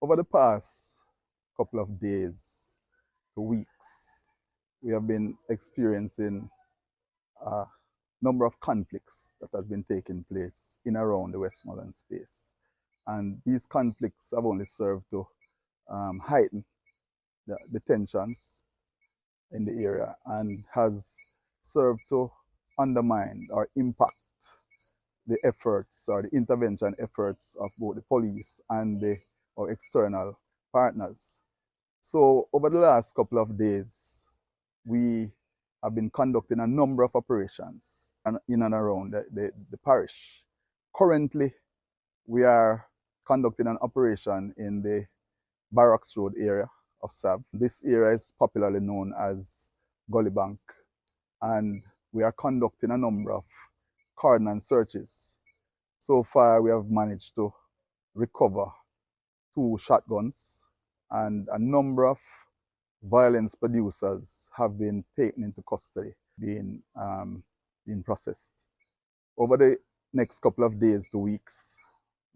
Over the past couple of days to weeks, we have been experiencing a number of conflicts that has been taking place in around the Westmoreland space. And these conflicts have only served to heighten the tensions in the area and has served to undermine or impact the efforts or the intervention efforts of both the police and our external partners. So over the last couple of days, we have been conducting a number of operations in and around the parish. Currently, we are conducting an operation in the Barracks Road area of Sav. This area is popularly known as Gully Bank, and we are conducting a number of cordon searches. So far, we have managed to recover 2 shotguns, and a number of violence producers have been taken into custody, being processed. Over the next couple of days to weeks,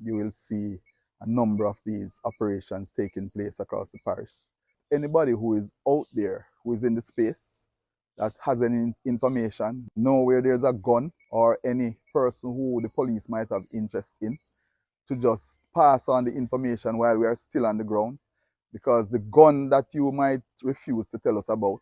you will see a number of these operations taking place across the parish. Anybody who is out there, who is in the space, that has any information, know where there's a gun or any person who the police might have interest in, to just pass on the information while we are still on the ground, because the gun that you might refuse to tell us about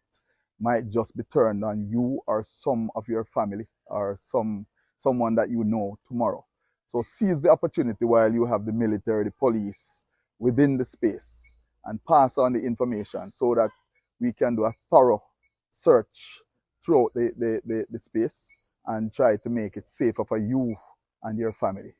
might just be turned on you or some of your family or someone that you know tomorrow. So seize the opportunity while you have the military, the police within the space, and pass on the information so that we can do a thorough search throughout the space and try to make it safer for you and your family.